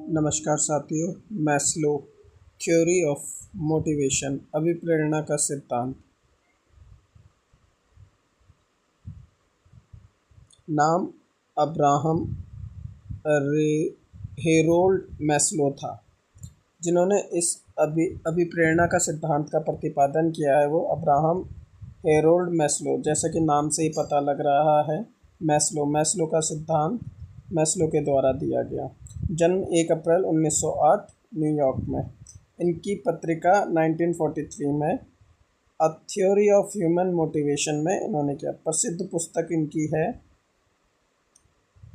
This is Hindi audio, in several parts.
नमस्कार साथियों। मैस्लो थ्योरी ऑफ मोटिवेशन, अभिप्रेरणा का सिद्धांत। नाम अब्राहम हेरोल्ड मैस्लो था। जिन्होंने इस अभिप्रेरणा का सिद्धांत का प्रतिपादन किया है वो अब्राहम हेरोल्ड मैस्लो। जैसा कि नाम से ही पता लग रहा है, मैस्लो का सिद्धांत मैस्लो के द्वारा दिया गया। जन्म 1 अप्रैल 1908 न्यूयॉर्क में। इनकी पत्रिका 1943 में a theory of human motivation में इन्होंने किया। प्रसिद्ध पुस्तक इनकी है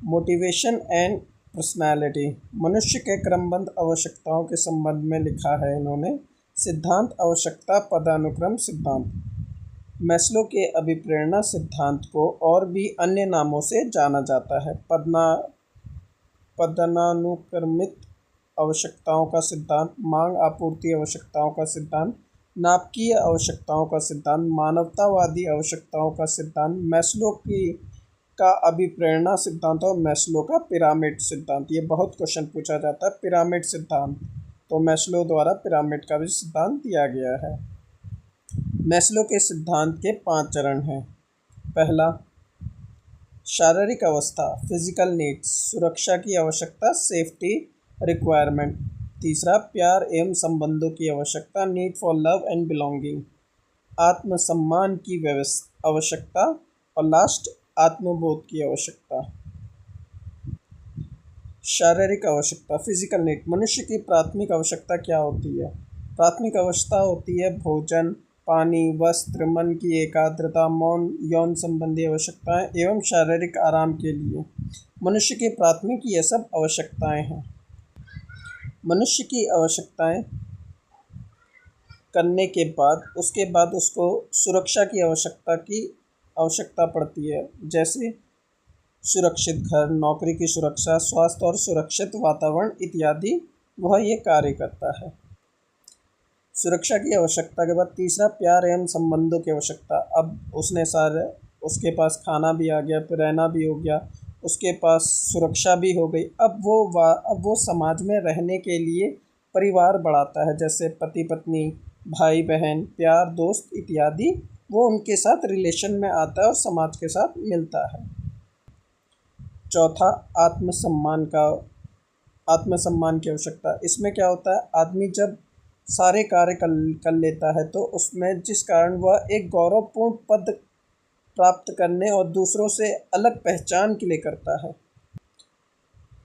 मोटिवेशन एंड पर्सनालिटी। मनुष्य के क्रमबद्ध आवश्यकताओं के संबंध में लिखा है इन्होंने। सिद्धांत आवश्यकता पदानुक्रम सिद्धांत। मैस्लो के अभिप्रेरणा सिद्धांत को और भी अन्य नामों से जाना जाता है। पदानुक्रमित आवश्यकताओं का सिद्धांत, मांग आपूर्ति आवश्यकताओं का सिद्धांत, नाभिकीय आवश्यकताओं का सिद्धांत, मानवतावादी आवश्यकताओं का सिद्धांत, मैस्लो का अभिप्रेरणा सिद्धांत और मैस्लो का पिरामिड सिद्धांत। ये बहुत क्वेश्चन पूछा जाता है। पिरामिड सिद्धांत, तो मैस्लो द्वारा पिरामिड का भी सिद्धांत दिया गया है। मैस्लो के सिद्धांत के 5 चरण हैं। पहला, शारीरिक अवस्था, फिजिकल नीड्स, सुरक्षा की आवश्यकता, सेफ्टी रिक्वायरमेंट। तीसरा, प्यार एवं संबंधों की आवश्यकता, need for love and belonging. आत्मसम्मान की आवश्यकता और लास्ट, आत्मबोध की आवश्यकता। शारीरिक आवश्यकता, फिजिकल नीड। मनुष्य की प्राथमिक आवश्यकता क्या होती है? प्राथमिक आवश्यकता होती है भोजन, पानी, वस्त्र, मन की एकाग्रता, मौन, यौन संबंधी आवश्यकताएं एवं शारीरिक आराम के लिए मनुष्य की प्राथमिक ये सब आवश्यकताएं हैं। मनुष्य की आवश्यकताएं करने के बाद उसके बाद उसको सुरक्षा की आवश्यकता पड़ती है। जैसे सुरक्षित घर, नौकरी की सुरक्षा, स्वास्थ्य और सुरक्षित वातावरण इत्यादि वह ये कार्य करता है। सुरक्षा की आवश्यकता के बाद तीसरा, प्यार एवं संबंधों की आवश्यकता। अब उसके पास खाना भी आ गया, फिर रहना भी हो गया, उसके पास सुरक्षा भी हो गई। अब वो समाज में रहने के लिए परिवार बढ़ाता है, जैसे पति पत्नी, भाई बहन, प्यार, दोस्त इत्यादि। वो उनके साथ रिलेशन में आता है और समाज के साथ मिलता है। चौथा, आत्मसम्मान की आवश्यकता। इसमें क्या होता है, आदमी जब सारे कार्य कर लेता है तो उसमें जिस कारण वह एक गौरवपूर्ण पद प्राप्त करने और दूसरों से अलग पहचान के लिए करता है,